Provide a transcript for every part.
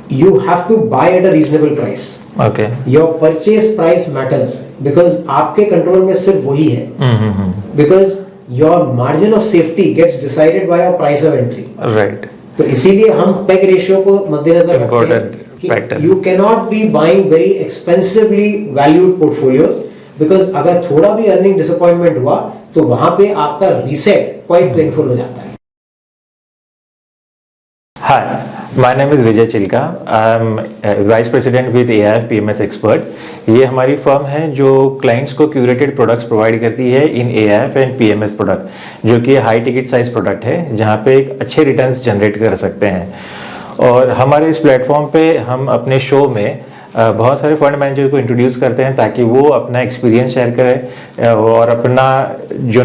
you have to buy at a reasonable price. Okay. Your purchase price matters because आपके control में सिर्फ वही है. Because your margin of safety gets decided by your price of entry. Right. तो इसीलिए हम peg ratio को मद्देनजर रखते हैं कि you cannot be buying very expensively valued portfolios because अगर थोड़ा भी earning disappointment हुआ तो वहां पे आपका reset quite painful हो जाता है. Hi, my name is Vijay Chilka. I'm Vice President with AIF PMS Expert. ये हमारी फर्म है जो क्लाइंट्स को क्यूरेटेड प्रोडक्ट्स प्रोवाइड करती है इन AIF एंड PMS प्रोडक्ट, जो कि हाई टिकट साइज प्रोडक्ट है जहाँ पे एक अच्छे रिटर्न्स जनरेट कर सकते हैं. और हमारे इस प्लेटफॉर्म पे हम अपने शो में बहुत सारे फंड मैनेजर को इंट्रोड्यूस करते हैं ताकि वो अपना एक्सपीरियंस शेयर करें और अपना जो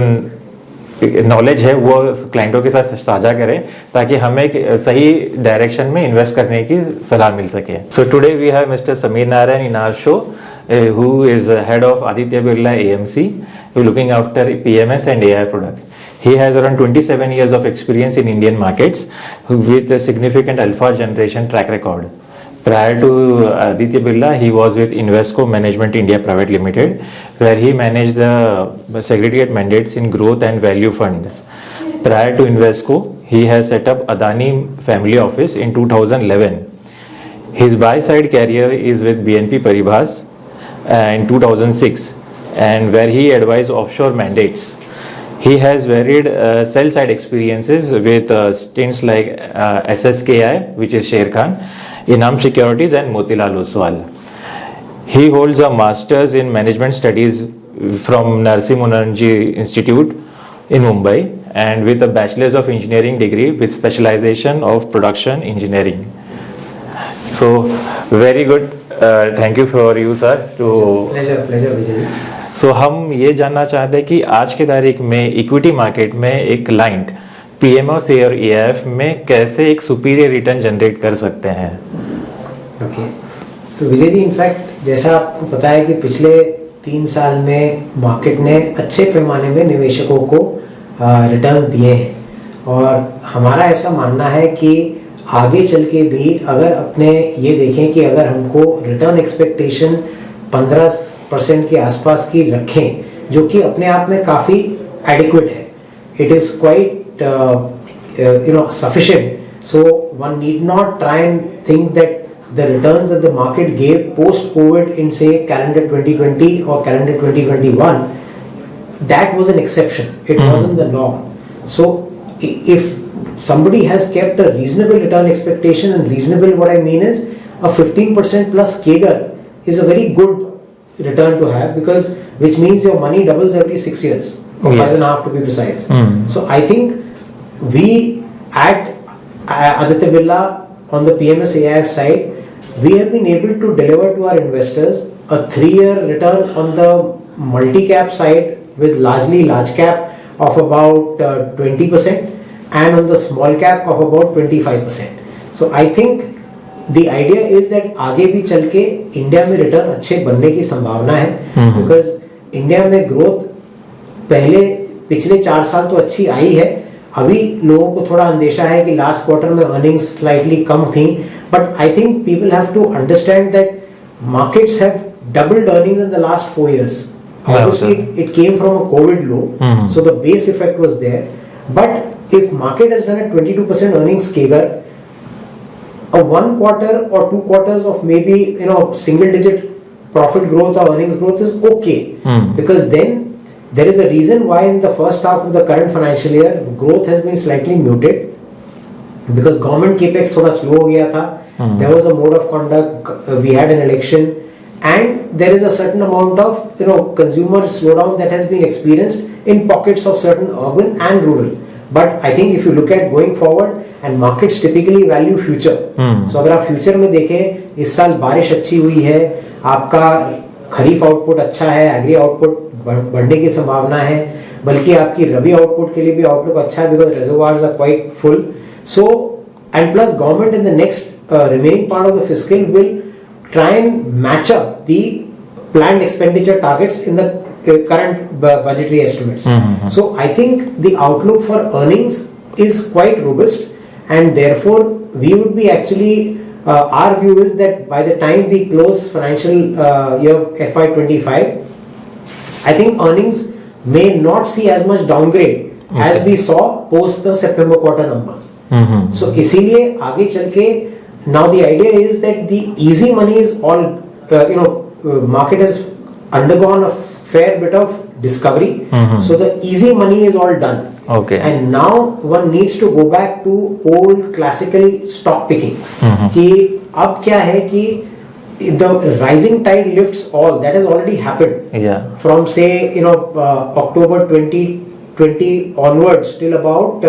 नॉलेज है वो क्लाइंटों के साथ साझा करें ताकि हमें सही डायरेक्शन में इन्वेस्ट करने की सलाह मिल सके. So today we have mister Sameer Narayan in our show, who is head of Aditya Birla AMC, who looking after PMS and AI product. He has around 27 years of experience in Indian markets with a significant alpha generation track record. Prior to Aditya Birla, he was with Invesco Management India Private Limited, where he managed the segregated mandates in growth and value funds. Prior to Invesco, he has set up Adani Family Office in 2011. His buy-side career is with BNP Paribas in 2006, and where he advised offshore mandates. He has varied sell-side experiences with stints like SSKI, which is Sher Khan, Inam Securities and Motilal Oswal. He holds a master's in management studies from Narsi Munanji Institute in Mumbai and with a bachelor's of engineering degree with specialization of production engineering. So very good. Thank you for you sir to pleasure Vijay. So हम ये जानना चाहते हैं कि आज के तारीख में इक्विटी मार्केट में एक क्लाइंट PMS और AIF में कैसे एक सुपीरियर रिटर्न जनरेट कर सकते हैं. ओके, तो विजय जी, इनफैक्ट जैसा आपको पता है कि पिछले 3 साल में मार्केट ने अच्छे पैमाने में निवेशकों को रिटर्न दिए हैं और हमारा ऐसा मानना है कि आगे चल के भी अगर अपने ये देखें कि अगर हमको रिटर्न एक्सपेक्टेशन 15% के आसपास की रखें, जो कि अपने आप में काफ़ी एडिक्वेट है, it is quite sufficient. So one need not try and think that the returns that the market gave post-COVID in say calendar 2020 or calendar 2021, that was an exception. It wasn't the norm. So if somebody has kept a reasonable return expectation, and reasonable what I mean is a 15% plus CAGR is a very good return to have, because which means your money doubles every 6 years or 5.5 to be precise. So I think we at Aditya Birla on the PMS AIF side, we have been able to deliver to our investors a 3-year return on the multi-cap side with largely large cap of about 20% and on the small cap of about 25%. So I think the idea is that आगे भी चल के India में return अच्छे बनने की संभावना है, because इंडिया में ग्रोथ पिछले 4 साल तो अच्छी आई है. अभी लोगों को थोड़ा अंदेशा है कि लास्ट क्वार्टर में अर्निंग्स स्लाइटली कम थी, but I think people have to understand that markets have doubled earnings in the last 4 years. Obviously it came from a COVID low, so the base effect was there. But if market has done a 22% earnings CAGR, a 1 quarter or 2 quarters of maybe single digit profit growth or earnings growth is okay, because then there is a reason why in the first half of the current financial year growth has been slightly muted, because government capex थोड़ा slow हो गया था. There was a mode of conduct, we had an election, and there is a certain amount of consumer slowdown that has been experienced in pockets of certain urban and rural. But I think if you look at going forward, and markets typically value future. So अगर आप future में देखें, इस साल बारिश अच्छी हुई है, आपका खरीफ आउटपुट अच्छा है, एग्री आउटपुट बढ़ने की संभावना है, बल्कि आपकी रबी आउटपुट के लिए भी आउटलुक अच्छा है, because reservoirs are quite full. So and plus government in the next remaining part of the fiscal will try and match up the planned expenditure targets in the current budgetary estimates. So I think the outlook for earnings is quite robust, and therefore we would be actually our view is that by the time we close financial year FY25, I think earnings may not see as much downgrade as we saw post the September quarter numbers. So इसीलिए आगे चल के now the idea is that the easy money is all market has undergone a fair bit of discovery. So the easy money is all done. Okay. And now one needs to go back to old classical stock picking. कि अब क्या है कि the rising tide lifts all. That has already happened. Yeah. From say October 2020 onwards till about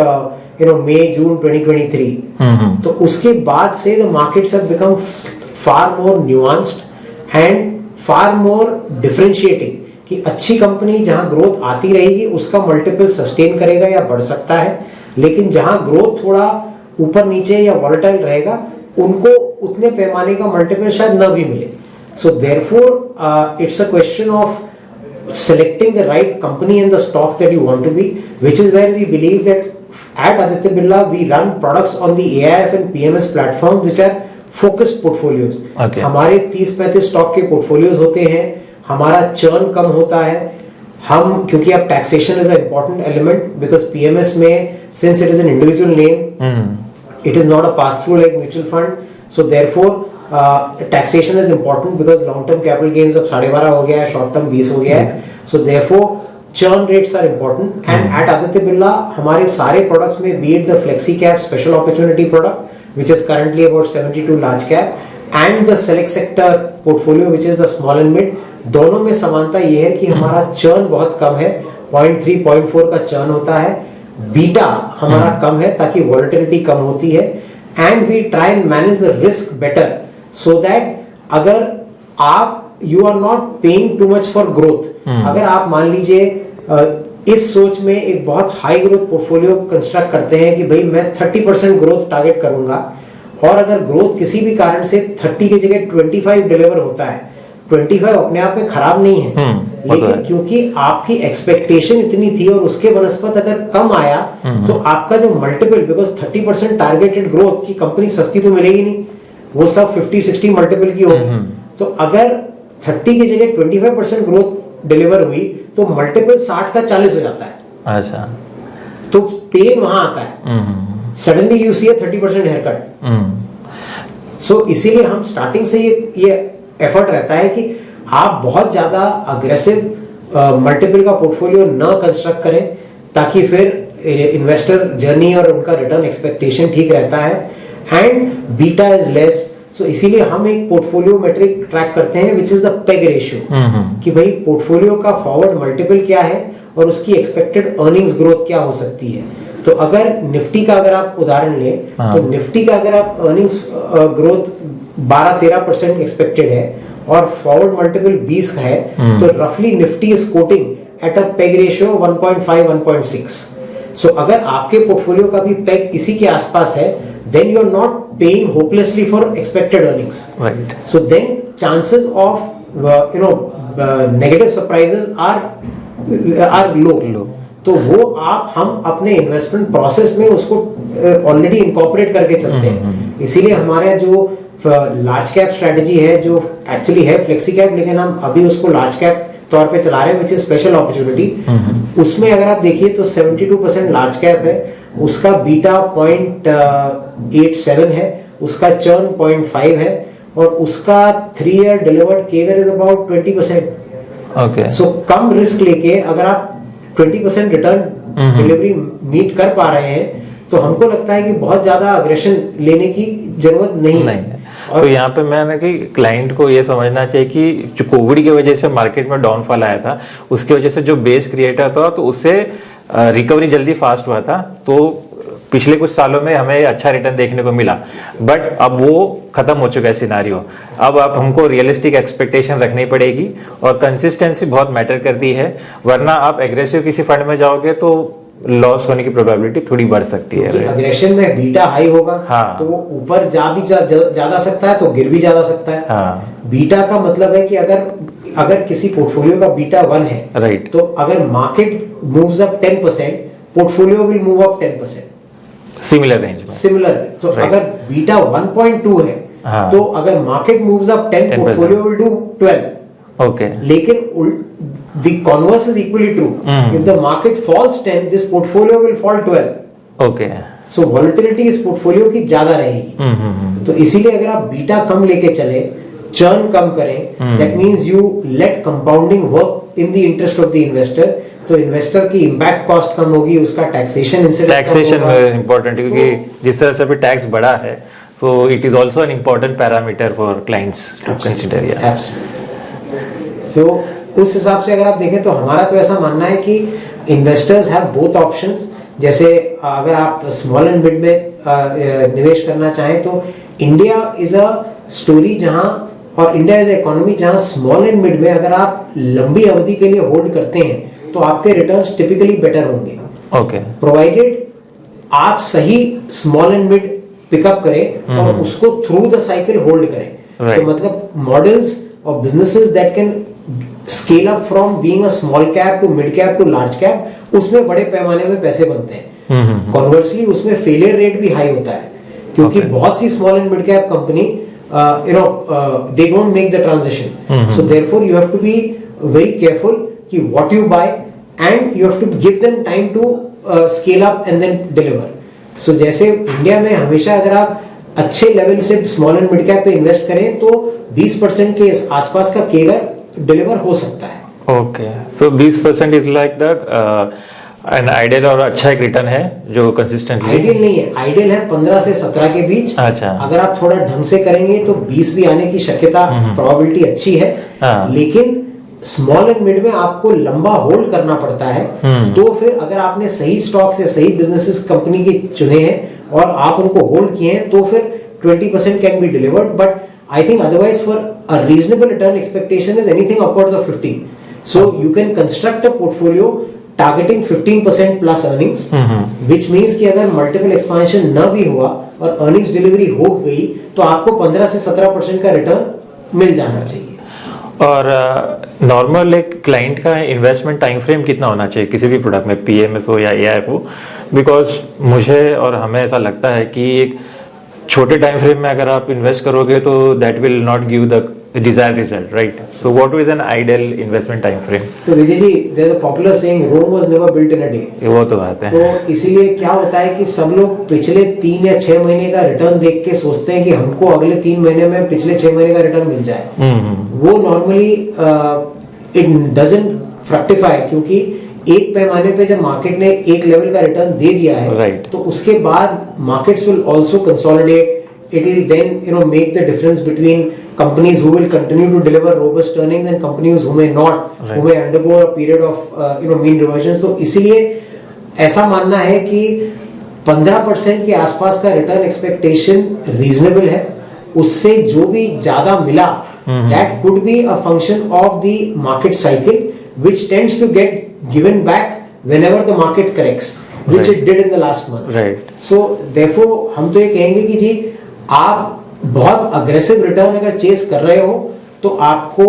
May June 2023. तो उसके बाद से the markets have become far more nuanced and far more differentiating. कि अच्छी कंपनी जहां ग्रोथ आती रहेगी उसका मल्टीपल सस्टेन करेगा या बढ़ सकता है, लेकिन जहां ग्रोथ थोड़ा ऊपर नीचे या वॉलेटाइल रहेगा उनको उतने पैमाने का मल्टीपल शायद न भी मिले. So therefore it's a question of selecting the right company and the stocks that you want to be, which is where we believe that at Aditya Birla we run products on the AIF and PMS platforms which are focused portfolios. Okay. हमारे 30-35 stock के portfolios होते हैं, हमारा churn कम होता है. हम क्योंकि अब taxation is a important element because PMS में since it is an individual name it is not a pass through like mutual fund, so therefore taxation is important because long term capital gains अब 12.5 हो गया है, short term 20 हो गया है. So therefore churn rates are important and at Aditya Birla हमारे सारे products में be it the flexi cap special opportunity product which is currently about 72 large cap and the select sector portfolio which is the small and mid, दोनों में समानता ये है कि हमारा churn बहुत कम है, 0.3 0.4 का churn होता है, बीटा हमारा कम है ताकि volatility कम होती है and we try and manage the risk better so that अगर आप you are not paying too much for growth. अगर आप मान लीजिए इस सोच में एक बहुत हाई ग्रोथ पोर्टफोलियो कंस्ट्रक्ट करते हैं कि भाई मैं 30% ग्रोथ टारगेट करूंगा और अगर ग्रोथ किसी भी कारण से 30 की जगह 25 डिलीवर होता है, 25 अपने आप में खराब नहीं है, लेकिन क्योंकि आपकी एक्सपेक्टेशन इतनी थी और उसके बनस्पत अगर कम आया तो आपका जो मल्टीपल बिकॉज 30% टारगेटेड ग्रोथ की कंपनी सस्ती तो मिलेगी नहीं, वो सब 50-60 मल्टीपल की होगी. तो अगर 30 की जगह 25% ग्रोथ डिलीवर हुई तो मल्टीपल 60 का 40 हो जाता है. अच्छा. तो पेन वहां आता है, suddenly you see 30% haircut. So इसीलिए हम स्टार्टिंग से ये एफर्ट रहता है कि आप बहुत ज्यादा अग्रेसिव मल्टीपल का पोर्टफोलियो न कंस्ट्रक्ट करें ताकि फिर इन्वेस्टर जर्नी और उनका रिटर्न एक्सपेक्टेशन ठीक रहता है एंड बीटा इज लेस. सो इसीलिए हम एक पोर्टफोलियो मेट्रिक ट्रैक करते हैं which is the peg ratio, कि भाई पोर्टफोलियो का फॉरवर्ड मल्टीपल क्या है और उसकी एक्सपेक्टेड अर्निंग्स ग्रोथ क्या हो सकती है. तो अगर निफ्टी का अगर आप उदाहरण लें तो निफ्टी का अगर आप अर्निंग्स ग्रोथ 12-13% एक्सपेक्टेड है और फॉरवर्ड मल्टीपल 20 का है तो रफली Nifty is coating at a peg ratio 1.5-1.6. सो अगर आपके पोर्टफोलियो का भी पेग इसी के आसपास है then you are not paying hopelessly for expected earnings. Right. So then chances of negative surprises are low. तो वो हम अपने इन्वेस्टमेंट प्रोसेस में उसको ऑलरेडी इनकॉर्पोरेट करके चलते हैं. इसीलिए हमारा जो लार्ज कैप स्ट्रेटजी है जो एक्चुअली है फ्लेक्सी कैप, लेकिन हम अभी उसको लार्ज कैप तौर पे चला रहे हैं विच इज स्पेशल अपॉर्चुनिटी. उसमें अगर आप देखिए तो 72% लार्ज कैप है, उसका बीटा 0.87 है, उसका चर्न 0.5 है और उसका 3 year delivered CAGR is about 20%. Okay. So कम रिस्क लेके अगर आप 20% रिटर्न डिलीवरी मीट कर पा रहे हैं तो हमको लगता है कि बहुत ज्यादा अग्रेशन लेने की जरूरत नहीं है. तो यहाँ पे मैंने कि क्लाइंट को ये समझना चाहिए कि जो कोविड की वजह से मार्केट में डाउनफॉल आया था उसकी वजह से जो बेस क्रिएटर था तो उससे रिकवरी जल्दी फास्ट हुआ था. तो पिछले कुछ सालों में हमें अच्छा रिटर्न देखने को मिला, बट अब वो खत्म हो चुका है सिनारियो. अब आप हमको रियलिस्टिक एक्सपेक्टेशन रखनी पड़ेगी और कंसिस्टेंसी बहुत मैटर करती है, वरना आप एग्रेसिव किसी फंड में जाओगे तो लॉस होने की प्रोबेबिलिटी थोड़ी बढ़ सकती है. अग्रेशन में बीटा हाई होगा तो वो ऊपर जा सकता है तो गिर भी जा सकता है. बीटा का मतलब है कि अगर किसी पोर्टफोलियो का बीटा 1 है, राइट, तो अगर market moves up 10% portfolio will move up 10%. Similar range में. सिमिलर. तो अगर बीटा 1.2 है हाँ. तो अगर market moves up 10 10%. Portfolio will do 12. Okay लेकिन the converse is equally true. Hmm. If the market falls 10, this portfolio will fall 12. Okay So volatility इस portfolio की ज्यादा रहेगी. तो इसीलिए अगर आप बीटा कम लेके चले, चर्न कम करें, that means you let compounding work in the interest of the investor. तो इन्वेस्टर की इम्पैक्ट कॉस्ट कम होगी, उसका टैक्सेशन टैक्सेशन इम्पोर्टेंट है क्योंकि जिस तरह से भी टैक्स बढ़ा है, so it is also an important parameter for clients to consider. Yeah. So उस हिसाब से अगर आप देखें तो हमारा तो ऐसा मानना है कि इन्वेस्टर्स हैव बोथ ऑप्शंस. जैसे अगर आप स्मॉल एंड मिड में निवेश करना चाहें तो इंडिया इज अ स्टोरी जहां, और इंडिया इज इकोनॉमी जहां स्मॉल एंड मिड में अगर आप लंबी अवधि के लिए होल्ड करते हैं तो आपके रिटर्न्स टिपिकली बेटर होंगे. ओके. प्रोवाइडेड आप सही स्मॉल एंड मिड पिकअप करें और उसको थ्रू द साइकिल होल्ड करें. Right. तो मतलब मॉडल्स और businesses that can scale up from being a small cap to mid cap to large cap, उसमें बड़े पैमाने में पैसे बनते हैं. कॉन्वर्सली उसमें फेलियर रेट भी हाई होता है क्योंकि बहुत सी small and mid cap company they don't make the transition. So therefore you have to be very careful कि what you buy and you have to give them time to scale up and then deliver. So जैसे India में हमेशा अगर आप अच्छे level से small and mid cap पे invest करें तो 20% के आसपास का केगर डिलीवर हो सकता है. Okay. So 20% is like the an ideal और अच्छा एक रिटर्न है जो कंसिस्टेंटली. आइडियल नहीं है, आइडियल है 15 से 17 के बीच. अच्छा. अगर आप थोड़ा ढंग से करेंगे तो 20 भी आने की शक्यता, प्रोबेबिलिटी अच्छी है. हाँ. लेकिन स्मॉल एंड मिड में आपको लंबा होल्ड करना पड़ता है. तो फिर अगर आपने सही स्टॉक्स या सही बिजनेसेस कंपनी के चुने हैं और आप उनको होल्ड किए हैं तो फिर 20% can be delivered. But I think otherwise for a reasonable return expectation is anything upwards of 15. So you can construct a portfolio targeting 15% plus earnings, which means कि अगर मल्टीपल एक्सपेंशन न भी हुआ और अर्निंग्स डिलीवरी हो गई तो आपको 15 से 17% का रिटर्न मिल जाना चाहिए. और नॉर्मल एक क्लाइंट का इन्वेस्टमेंट टाइम फ्रेम कितना होना चाहिए किसी भी प्रोडक्ट में, पीएमएस हो या एआईएफ हो? बिकॉज मुझे और हमें ऐसा लगता है कि एक छोटे टाइम फ्रेम में अगर आप इन्वेस्ट करोगे तो that will not give the desired result, right? So what is an ideal investment time frame? तो Vijay ji, there is a popular saying, Rome was never built in a day. वो तो बात है. तो इसीलिए क्या होता है कि सब लोग पिछले 3 या 6 महीने का रिटर्न देख के सोचते हैं कि हमको अगले 3 महीने में पिछले 6 महीने का रिटर्न मिल जाए. वो नॉर्मली इट डजंट फ्रक्टिफाई, क्योंकि एक पैमाने पे जब मार्केट ने एक लेवल का रिटर्न दे दिया है, right. तो उसके बाद markets will also consolidate. It will then make the difference between companies who will continue to deliver robust earnings and companies who may not, right. who may undergo a period of mean reversions. तो इसीलिए ऐसा मानना है कि 15% के आसपास का return expectation reasonable है. उससे जो भी ज्यादा मिला, that could be a function of the market cycle which tends to get given back whenever the market corrects, which right. it did in the last month. Right. So therefore हम तो ये कहेंगे कि जी आप बहुत अग्रेसिव रिटर्न अगर chess कर रहे हो तो आपको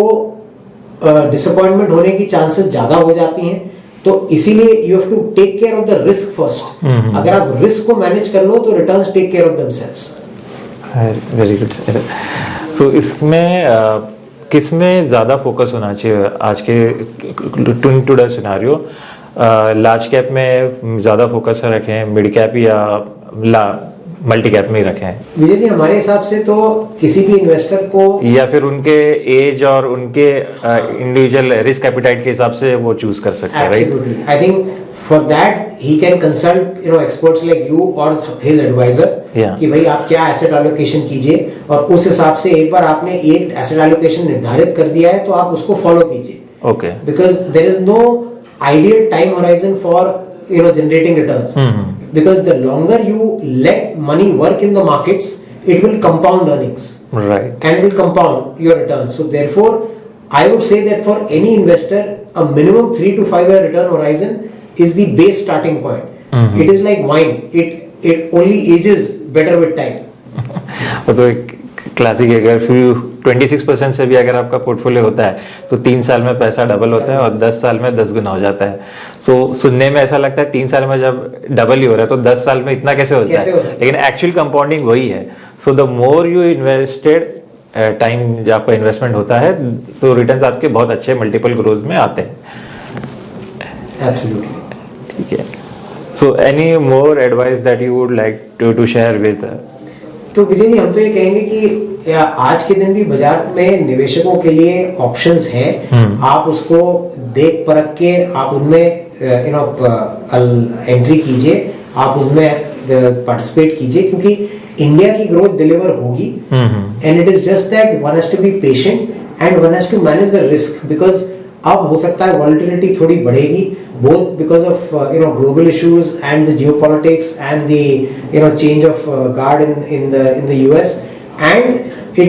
डिसअपॉइंटमेंट होने की चांसेस ज्यादा हो जाती हैं. तो इसीलिए you have to take care of the risk first. अगर आप रिस्क को मैनेज कर लो तो returns take care of themselves. Very good sir. So इसमें किसमें ज्यादा फोकस होना चाहिए आज के टुडे सिनेरियो? लार्ज कैप में ज्यादा फोकस रखें, मिड कैप या मल्टी कैप में ही रखें? विजय जी, हमारे हिसाब से तो किसी भी इन्वेस्टर को, या फिर उनके एज और उनके इंडिविजुअल रिस्क एपिटाइट के हिसाब से वो चूज कर सकते हैं, right? Absolutely. I think for that he can consult experts like you और हिज एडवाइजर कि भाई आप क्या एसेट एलोकेशन कीजिए, और उस हिसाब से एक बार आपने एक एसेट एलोकेशन निर्धारित कर दिया है तो आप उसको फॉलो कीजिए. Okay. Because there is no ideal time horizon for generating returns. Because the longer you let money work in the markets, it will compound earnings, right, and it will compound your returns. So therefore I would say that for any investor a minimum 3 to 5 year return horizon is the base starting point. It is like wine, it only ages better with time. तो एक classic अगर 26% से भी अगर आपका portfolio होता है तो 3 साल में पैसा डबल होता है और 10 साल में 10 गुना हो जाता है। सो सुनने में ऐसा लगता है 3 साल में जब डबल ही हो रहा है तो 10 साल में इतना कैसे होता है, लेकिन एक्चुअल कंपाउंडिंग वही है। So the more you invested time जब आपका इन्वेस्टमेंट होता है तो रिटर्न्स आपके बहुत अच्छे मल्टीपल ग्रोथ में आते हैं। एब्सोल्युटली। ठीक है। So any more advice that you would like to share with? तो विजय जी, हम तो ये कहेंगे कि आज के दिन भी बाजार में निवेशकों के लिए ऑप्शंस हैं। आप उसको देख परख के आप उनमें एंट्री कीजिए, आप उनमें पार्टिसिपेट कीजिए, क्योंकि इंडिया की ग्रोथ डिलीवर होगी। And it is just that one has to be patient and one has to manage the risk, because अब हो सकता है वॉलेटिलिटी थोड़ी बढ़ेगी, both because of global issues and the geopolitics and the change of guard in the US, and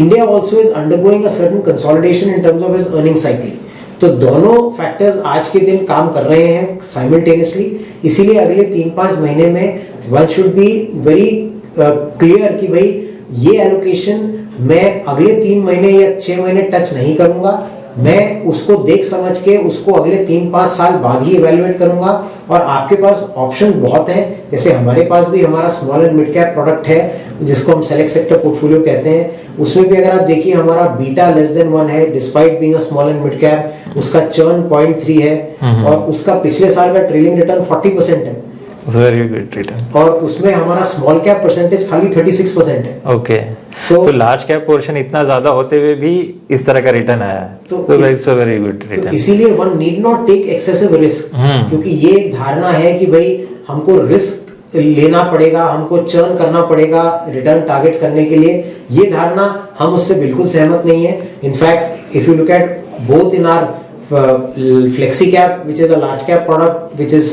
India also is undergoing a certain consolidation in terms of its earning cycle. तो दोनों factors आज के दिन काम कर रहे हैं simultaneously, इसीलिए अगले 3-5 महीने में one should be very clear कि भाई ये एलोकेशन मैं अगले 3 महीने या 6 महीने टच नहीं करूंगा, मैं उसको देख समझ के उसको अगले 3-5 साल बाद ही इवेल्युएट करूंगा। और आपके पास ऑप्शंस बहुत हैं, जैसे हमारे पास भी हमारा small and mid cap product है जिसको हम सेलेक्ट सेक्टर पोर्टफोलियो कहते हैं। उसमें भी अगर आप देखिए हमारा बीटा लेस देन 1 है despite being a small and mid cap, उसका चर्न 0.3 है और उसका पिछले साल का ट्रेलिंग रिटर्न 40% है। Very good return. और उसमें हमारा स्मॉल कैप परसेंटेज खाली 36% है। ओके। तो लार्ज कैप पोर्शन इतना ज्यादा होते हुए भी इस तरह का रिटर्न आया है, तो it's a very good return. इसीलिए one need not take excessive risk, क्योंकि ये एक धारणा है कि भाई हमको रिस्क लेना पड़ेगा, हमको चर्न करना पड़ेगा रिटर्न टारगेट करने के लिए। ये धारणा हम उससे बिल्कुल सहमत नहीं है। In fact if you look at both in our flexi cap, which is a large cap product, which is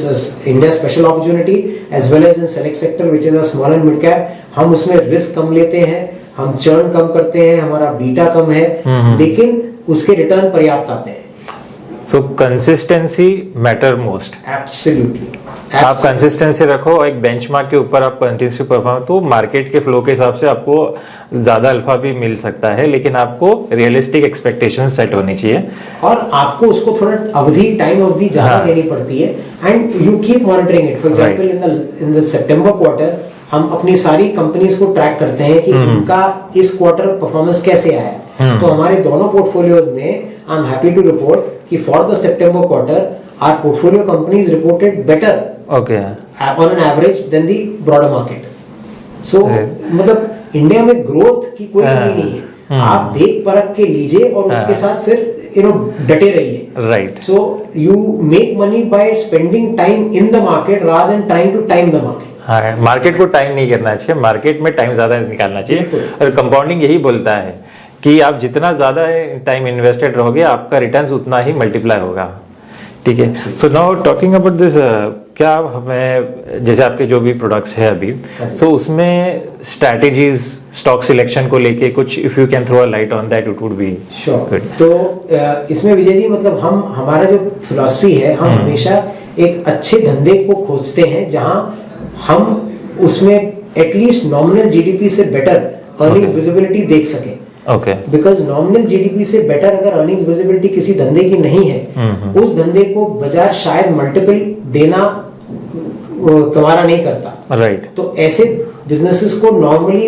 India's special opportunity, as well as in select sector, which is a small and mid cap, हम उसमें risk कम लेते हैं, हम churn कम करते हैं, हमारा beta कम है, लेकिन उसके रिटर्न पर्याप्त आते हैं। सो कंसिस्टेंसी मैटर मोस्ट। एब्सोल्युटली। आप कंसिस्टेंसी रखो और एक बेंचमार्क के ऊपर आप कंटिन्यूसली परफॉर्म, तो मार्केट के फ्लो के हिसाब से आपको ज्यादा अल्फा भी मिल सकता है, लेकिन आपको रियलिस्टिक एक्सपेक्टेशन सेट होनी चाहिए और आपको उसको थोड़ा टाइम अवधि ज्यादा देनी पड़ती है। And you keep monitoring it. For example in the September quarter हम अपनी सारी कंपनीज को ट्रैक करते हैं कि उनका इस क्वार्टर परफॉर्मेंस कैसे आया। तो हमारे दोनों पोर्टफोलियोज में I am happy to report कि for the September quarter our portfolio companies reported better on an average than the broader market. So मतलब इंडिया में ग्रोथ की कोई कमी नहीं है, आप देख परख के लीजिए और उसके साथ फिर डटे रहिए। Right. So you make money by spending time in the market rather than trying to time the market. हाँ, मार्केट को टाइम नहीं करना चाहिए, मार्केट में टाइम ज्यादा निकालना चाहिए। और कंपाउंडिंग यही बोलता है कि आप जितना ज्यादा टाइम इन्वेस्टेड रहोगे आपका रिटर्न उतना ही मल्टीप्लाई होगा। ठीक है। So now talking about this, क्या हमें जैसे आपके जो भी प्रोडक्ट्स है अभी, सो उसमें स्ट्रैटेजीज स्टॉक सिलेक्शन को लेके कुछ if you can throw a light on that it would be sure. तो इसमें विजय जी मतलब हम हमारा जो फिलॉसफी है, हम हमेशा एक अच्छे धंधे को खोजते हैं जहां हम उसमें एटलीस्ट नॉमिनल जीडीपी से बेटर अर्निंग्स विजिबिलिटी देख सकें। ओके। बिकॉज नॉमिनल जीडीपी से बेटर अगर अर्निंग्स विजिबिलिटी किसी धंधे की नहीं है, उस धंधे को बाजार शायद मल्टीपल देना तुम्हारा नहीं करता। राइट। तो ऐसे बिजनेसेस को normally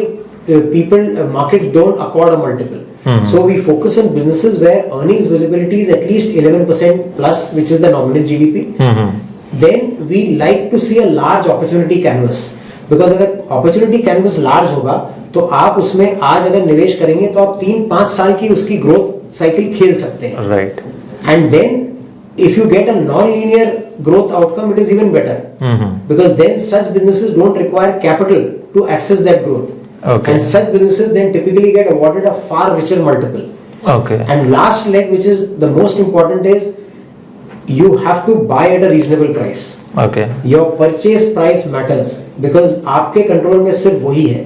people market don't accord a multiple. So we focus on businesses where earnings visibility is at least 11% plus, which is the nominal GDP. Then we like to see a large opportunity canvas. Because अगर opportunity canvas large होगा तो आप उसमें आज अगर निवेश करेंगे तो आप 3-5 साल की उसकी ग्रोथ साइकिल खेल सकते हैं। Right. And then if you get a non-linear growth outcome, it is even better. Because then such businesses don't require capital to access that growth. Okay. And such businesses then typically get awarded a far richer multiple. Okay. And last leg, which is the most important, is you have to buy at a reasonable price. Okay. Your purchase price matters because आपके control में सिर्फ वही है.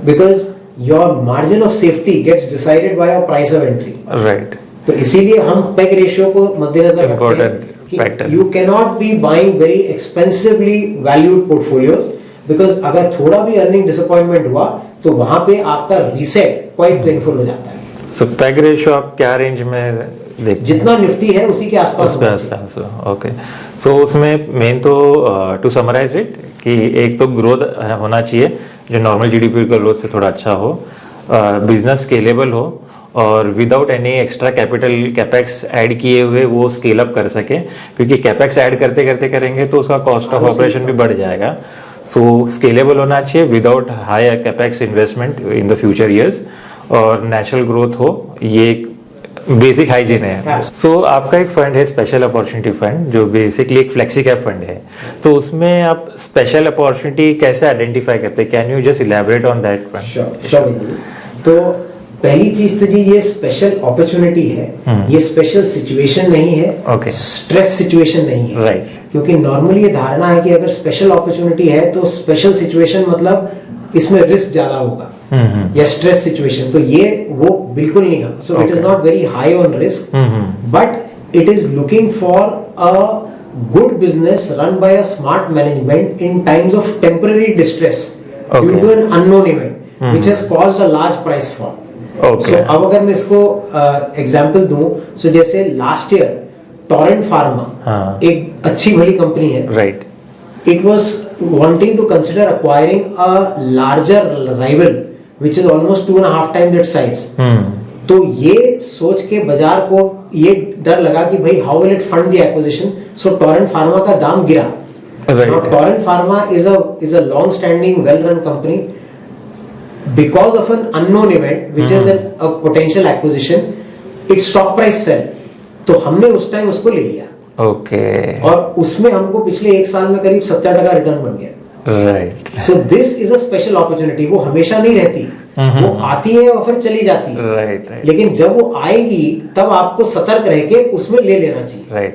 Because your margin of safety gets decided by your price of entry. Right. तो इसीलिए हम peg ratio को मद्देनजर रखते हैं कि you can not be buying very expensively valued portfolios, because अगर थोड़ा भी अर्निंग डिसअपॉइंटमेंट हुआ तो वहां पे आपका रीसेट क्वाइट पेनफुल हो जाता है। सो पैग रेशियो आप क्या रेंज में देखते हैं? जितना निफ्टी है उसी के आसपास होना चाहिए। ओके, सो उसमें मेन तो टू समराइज इट कि एक तो ग्रोथ होना चाहिए जो नॉर्मल जीडीपी ग्रोथ से थोड़ा अच्छा हो, बिजनेस स्केलेबल हो और without any extra capital capex add किए हुए वो स्केल अप कर सके, क्योंकि कैपेक्स ऐड करते करते करेंगे तो उसका कॉस्ट ऑफ ऑपरेशन भी बढ़ जाएगा। सो स्केलेबल होना चाहिए without high capex investment in the future years, और नेचुरल ग्रोथ हो, ये एक बेसिक हाइजीन है। सो आपका एक फंड है स्पेशल अपॉर्चुनिटी फंड जो बेसिकली एक फ्लेक्सी कैप फंड है, तो उसमें आप स्पेशल अपॉर्चुनिटी कैसे आइडेंटिफाई करते हैं? Can you just elaborate on that fund? तो पहली चीज तो जी ये स्पेशल अपॉर्चुनिटी है, ये स्पेशल सिचुएशन नहीं है, स्ट्रेस सिचुएशन नहीं है। राइट, क्योंकि नॉर्मली ये धारणा है कि अगर स्पेशल अपॉर्चुनिटी है तो स्पेशल सिचुएशन मतलब इसमें रिस्क ज्यादा होगा या स्ट्रेस सिचुएशन, तो ये वो बिल्कुल नहीं है। So it is not very high on risk, but it is looking for a good business run by a smart management in times of temporary distress due to an unknown event which has caused a large price fall. So अब अगर मैं इसको example दूं, सो जैसे last year Torrent pharma एक अच्छी भली company है, right, it was wanting to consider acquiring a larger rival which is almost 2.5 times that size. तो ये सोच के बाजार को ये डर लगा कि भाई how will it fund the acquisition, so Torrent pharma का दाम गिरा। Now Torrent pharma is a long standing well run company. Because of an unknown event which is a potential acquisition, its stock price fell. तो हमने उस time उसको ले लिया। Okay, और उसमें हमको पिछले एक साल में करीब 70% रिटर्न बन गया। Right, so this is a special opportunity. वो हमेशा नहीं रहती, वो आती है और फिर चली जाती है। राइट, लेकिन जब वो आएगी तब आपको सतर्क रह के उसमें ले लेना चाहिए। Right,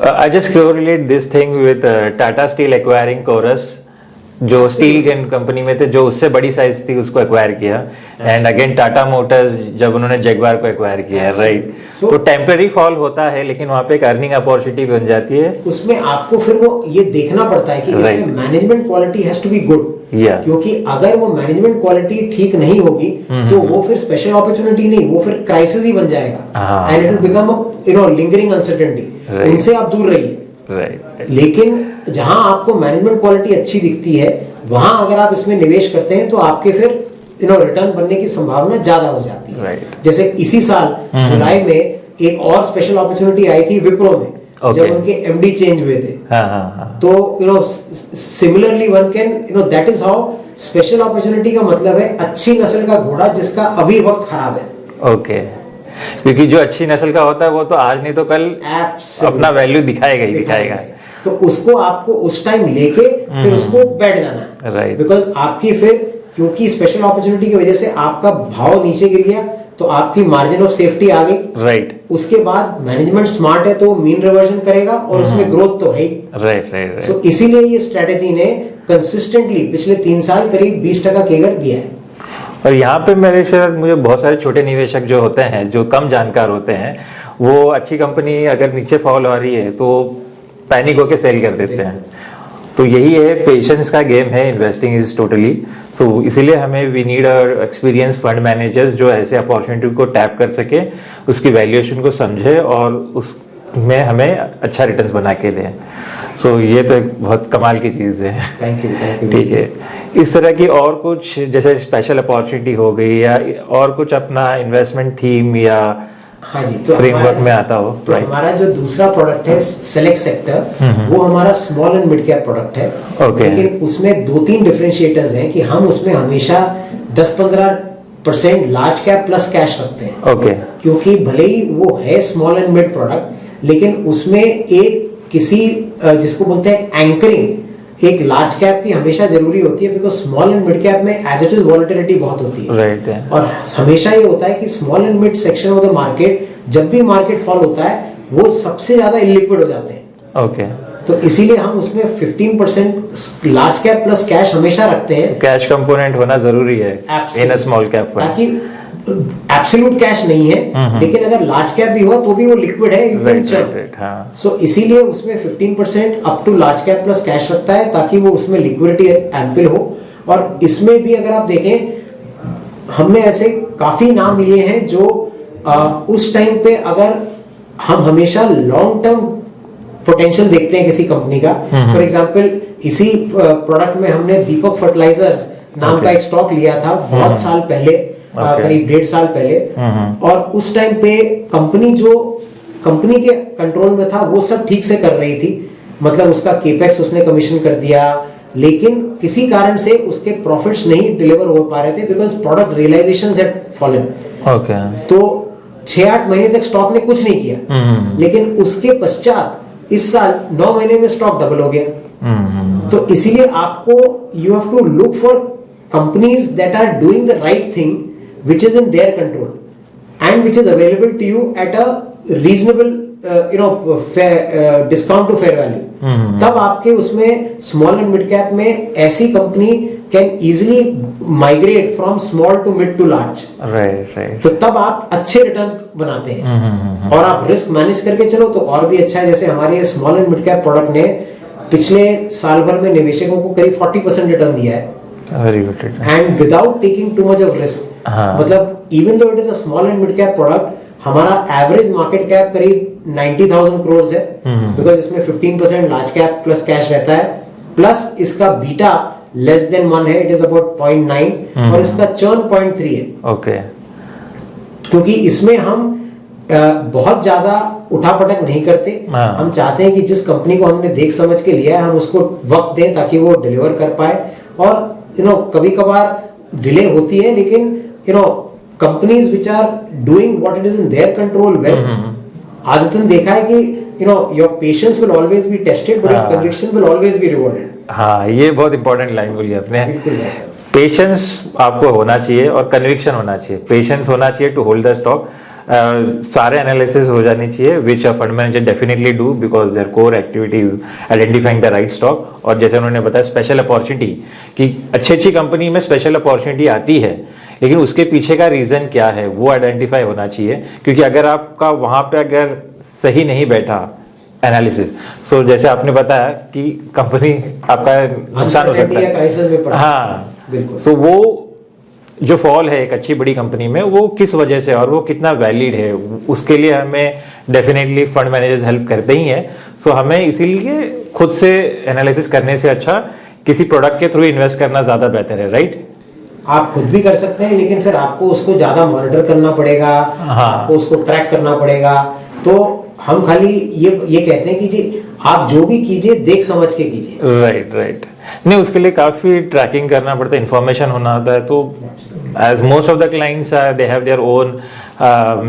I just correlate this thing with Tata Steel acquiring Corus, जो स्टील कंपनी में थे, जो उससे बड़ी साइज थी उसको एक्वायर किया, एंड अगेन टाटा मोटर्स जब उन्होंने जगुआर को एक्वायर किया, राइट। तो टेम्पररी फॉल होता है लेकिन वहां पे एक अर्निंग अपॉर्चुनिटी बन जाती है। उसमें आपको फिर वो ये देखना पड़ता है कि इसमें management quality has to be good, क्योंकि अगर वो मैनेजमेंट क्वालिटी ठीक नहीं होगी तो वो फिर स्पेशल अपॉर्चुनिटी नहीं, वो फिर क्राइसिस ही बन जाएगा, and it will become a lingering uncertainty. उनसे आप दूर रहिए। लेकिन जहां आपको मैनेजमेंट क्वालिटी अच्छी दिखती है वहां अगर आप इसमें निवेश करते हैं तो आपके फिर रिटर्न बनने की संभावना ज्यादा हो जाती है। जैसे इसी साल जुलाई में एक और स्पेशल अपॉर्चुनिटी आई थी विप्रो में, जब उनके एमडी चेंज हुए थे। तो similarly one can that is how special opportunity का मतलब है अच्छी नस्ल का घोड़ा जिसका अभी वक्त खराब है। ओके, क्योंकि जो अच्छी नस्ल का होता है वो तो आज नहीं तो कल अपना वैल्यू दिखाएगा ही दिखाएगा। तो उसको आपको उस टाइम लेके फिर उसको बैठ जाना है, राइट, बिकॉज आपकी फिर क्योंकि स्पेशल अपॉर्चुनिटी की वजह से आपका भाव नीचे गिर गया तो आपकी मार्जिन ऑफ सेफ्टी आ गई, राइट। उसके बाद मैनेजमेंट स्मार्ट है तो मीन रिवर्जन करेगा और उसमें ग्रोथ तो है ही, राइट राइट। सो इसीलिए ये स्ट्रेटेजी ने कंसिस्टेंटली पिछले 3 साल करीब 20% केगर दिया है। और यहाँ पे मेरे शायद मुझे बहुत सारे छोटे निवेशक जो होते हैं जो कम जानकार होते हैं वो अच्छी कंपनी अगर नीचे फॉल आ रही है तो पैनिक होके सेल कर देते हैं। तो यही है, पेशेंस का गेम है, इन्वेस्टिंग इज टोटली। सो इसीलिए हमें we need experience fund managers जो ऐसे अपॉर्चुनिटी को टैप कर सके, उसकी वैल्यूएशन को समझे और उसमें हमें अच्छा रिटर्न्स बना के दें। सो ये तो एक बहुत कमाल की चीज़ है। Thank you. ठीक है, इस तरह की और कुछ जैसे स्पेशल अपॉर्चुनिटी हो गई या और कुछ अपना इन्वेस्टमेंट थीम या हाँ जी, तो फ्रेमवर्क में आता हो, तो हमारा जो दूसरा प्रोडक्ट है सेलेक्ट सेक्टर, वो हमारा small and mid cap product है। लेकिन उसमें 2-3 डिफरेंशिएटर्स हैं कि हम उसमें हमेशा 10-15% लार्ज कैप प्लस कैश रखते हैं। क्योंकि भले ही वो है स्मॉल एंड मिड प्रोडक्ट, लेकिन उसमें एक किसी जिसको बोलते हैं एंकरिंग, एक लार्ज कैप की हमेशा जरूरी होती है, because small and mid cap में एज इट इज वॉलेटिलिटी बहुत होती है, राइट। और हमेशा ये होता है कि small and mid section of the market जब भी मार्केट फॉल होता है वो सबसे ज्यादा इलिक्विड हो जाते हैं। तो इसीलिए हम उसमें 15% लार्ज कैप प्लस कैश हमेशा रखते हैं। कैश कंपोनेंट होना जरूरी है इन अ स्मॉल कैप फंड, ताकि एब्सोल्यूट कैश नहीं है, लेकिन अगर लार्ज कैप भी हुआ तो भी वो लिक्विड है, यू कैन चेक। सो इसीलिए उसमें 15% up to large cap plus cash रखता है ताकि वो उसमें लिक्विडिटी एम्पल हो। और इसमें भी अगर आप देखें हमने ऐसे काफी नाम लिए हैं जो उस टाइम पे अगर हम हमेशा लॉन्ग टर्म पोटेंशियल देखते हैं किसी कंपनी का, फॉर एग्जांपल इसी प्रोडक्ट में हमने दीपक फर्टिलाइजर्स नाम का एक स्टॉक लिया था बहुत साल पहले, करीब 1.5 साल पहले, और उस टाइम पे कंपनी के कंट्रोल में था, वो सब ठीक से कर रही थी, मतलब उसका केपेक्स उसने कमीशन कर दिया, लेकिन किसी कारण से उसके प्रॉफिट्स नहीं डिलीवर हो पा रहे थे because product realisations had fallen. तो 6-8 महीने तक स्टॉक ने कुछ नहीं किया, लेकिन उसके पश्चात इस साल 9 महीने में स्टॉक डबल हो गया। तो इसीलिए आपको you have to look for companies that are doing the right thing which is in their control and which is available to you at a reasonable discount to fair value. तब आपके उसमें small and mid cap में ऐसी company can easily migrate from small to mid to large. Right. तो तब आप अच्छे return बनाते हैं और आप रिस्क मैनेज करके चलो तो और भी अच्छा है। जैसे हमारे small and mid cap product ने पिछले साल भर में निवेशकों को करीब 40% रिटर्न दिया है, very good, and without taking too much of risk. मतलब even though it is a small and mid cap product, हमारा एवरेज मार्केट कैप करीब 90,000 करोड़ है, बिकॉज इसमें 15% लार्ज कैप प्लस कैश रहता है, प्लस इसका बीटा लेस देन 1 है, it is about 0.9, और इसका चर्न 0.3 है। ओके। क्योंकि इसमें हम बहुत ज्यादा उठापटक नहीं करते, हम चाहते हैं कि जिस कंपनी को हमने देख समझ के लिया है हम उसको वक्त दें ताकि वो डिलीवर कर पाए। और कभी कभार डिले होती है, लेकिन companies which are doing what it is in their control well, आदतन देखा है कि your patience will always be tested but your conviction will always be rewarded. हाँ, ये बहुत इंपॉर्टेंट लाइन बोली आपने। बिल्कुल। पेशेंस आपको होना चाहिए और कन्विक्शन होना चाहिए। पेशेंस होना चाहिए टू होल्ड द स्टॉक। सारे एनालिसिस हो जाने चाहिए which a fund manager definitely do because their core activity is identifying the right stock. और जैसे उन्होंने बताया स्पेशल अपॉर्चुनिटी, कि अच्छी कंपनी में स्पेशल अपॉर्चुनिटी आती है, लेकिन उसके पीछे का रीजन क्या है वो आइडेंटिफाई होना चाहिए। क्योंकि अगर आपका वहां पे अगर सही नहीं बैठा एनालिसिस, सो जैसे आपने बताया कि कंपनी आपका नुकसान हो सकता है। हाँ, बिल्कुल। सो वो जो फॉल है एक अच्छी बड़ी कंपनी में, वो किस वजह से और वो कितना वैलिड है, उसके लिए हमें डेफिनेटली फंड मैनेजर्स हेल्प करते ही हैं। सो हमें इसीलिए खुद से एनालिसिस करने से अच्छा किसी प्रोडक्ट के थ्रू इन्वेस्ट करना ज्यादा बेहतर है, राइट? आप खुद भी कर सकते हैं, लेकिन फिर आपको उसको ज्यादा मॉनिटर करना पड़ेगा, आपको उसको ट्रैक करना पड़ेगा। तो हम खाली ये कहते हैं कि जी आप जो भी कीजिए देख समझ के कीजिए। राइट। नहीं, उसके लिए काफी ट्रैकिंग करना पड़ता है, इंफॉर्मेशन होना होता है। तो as most of the clients they have their own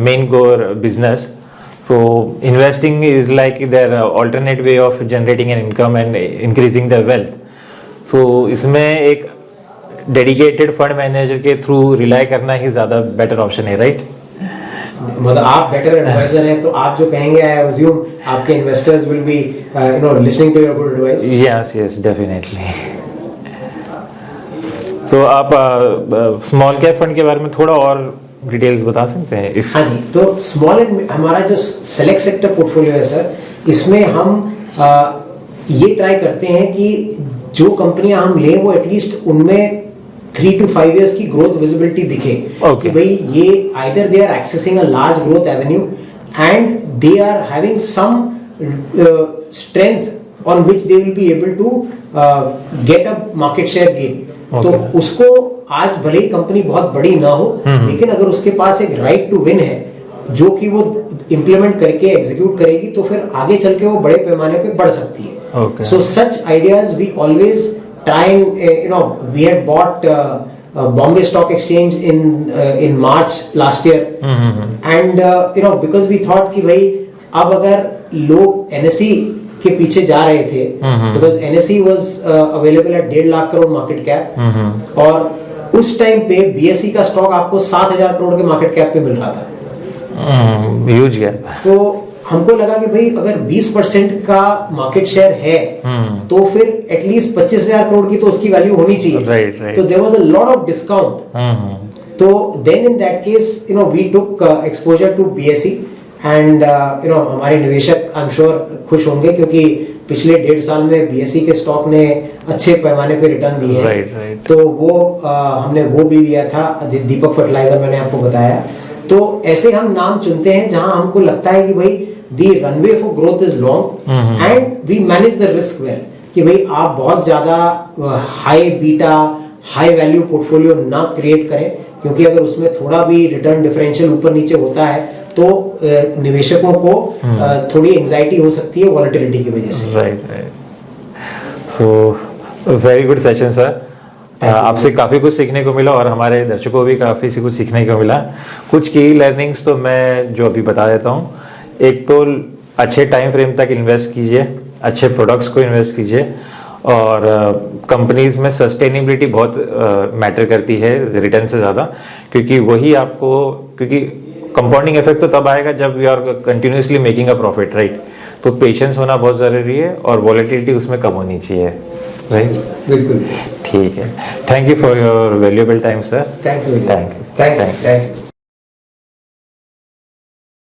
main core business, so investing is like their alternate way of generating an income and increasing the wealth. So इसमें एक डेडिकेटेड फंड मैनेजर के through rely करना ही ज्यादा better option है, right? मतलब आप better adviser हैं, तो आप जो कहेंगे आई अज्यूम आपके investors will be listening to your good advice. Yes, definitely. तो आप स्मॉल कैप फंड के बारे में थोड़ा और डिटेल्स बता सकते हैं? हाँ जी, तो स्मॉल एंड हमारा जो सेलेक्ट सेक्टर पोर्टफोलियो है सर, इसमें हम ये ट्राई करते हैं कि जो कंपनियां हम लें वो एटलीस्ट उनमें 3 to 5 years की ग्रोथ विजिबिलिटी दिखे। कि भाई ये either they are accessing a large growth avenue and they are having some strength on which they will be able to get a market share gain। तो उसको आज भले ही कंपनी बहुत बड़ी ना हो, लेकिन अगर उसके पास एक राइट टू विन है जो कि वो इम्प्लीमेंट करके एग्जीक्यूट करेगी, तो फिर आगे चल के वो बड़े पैमाने पे बढ़ सकती है। So such ideas we always try and we had bought Bombay Stock Exchange in March last year, and because we thought कि भाई अब अगर लोग NSE के पीछे जा रहे थे, because NSE was available at 1.5 lakh crore market cap, और उस टाइम पे BSE का स्टॉक आपको 7,000 करोड़ के मार्केट कैप पे मिल रहा था, ह्यूज गैप। तो हमको लगा कि भाई अगर 20% का मार्केट शेयर है तो फिर एटलीस्ट 25,000 करोड़ की तो उसकी वैल्यू होनी चाहिए। राइट। तो there was a lot of discount. तो then in that case we took exposure to BSE, and हमारे निवेशक आई एम श्योर खुश होंगे, क्योंकि पिछले 1.5 साल में बीएसई के स्टॉक ने अच्छे पैमाने पे रिटर्न दिए हैं। राइट। तो वो हमने वो भी लिया था, दीपक फर्टिलाइजर मैंने आपको बताया। तो ऐसे हम नाम चुनते हैं जहां हमको लगता है कि भाई the runway for growth is long and we manage the risk well, कि भाई आप बहुत ज्यादा high beta high value portfolio ना क्रिएट करें, क्योंकि अगर उसमें थोड़ा भी रिटर्न डिफरेंशियल ऊपर नीचे होता है तो निवेशकों को थोड़ी एंजाइटी हो सकती है वॉलेटिलिटी की वजह से। Right. So very good session sir. आपसे काफ़ी कुछ सीखने को मिला और हमारे दर्शकों को भी काफ़ी कुछ सीखने को मिला। कुछ की लर्निंग्स तो मैं जो अभी बता देता हूँ। एक तो अच्छे टाइम फ्रेम तक इन्वेस्ट कीजिए, अच्छे प्रोडक्ट्स को इन्वेस्ट कीजिए, और कंपनीज में सस्टेनेबिलिटी बहुत मैटर करती है रिटर्न से ज़्यादा, क्योंकि वही आपको, क्योंकि कंपाउंडिंग इफेक्ट तो तब आएगा जब you are continuously making a profit, right. तो पेशेंस होना बहुत ज़रूरी है और वॉलेटिलिटी उसमें कम होनी चाहिए, राइट। बिल्कुल ठीक है। Thank you for your valuable time sir. Thank you. Thank you. Thank you.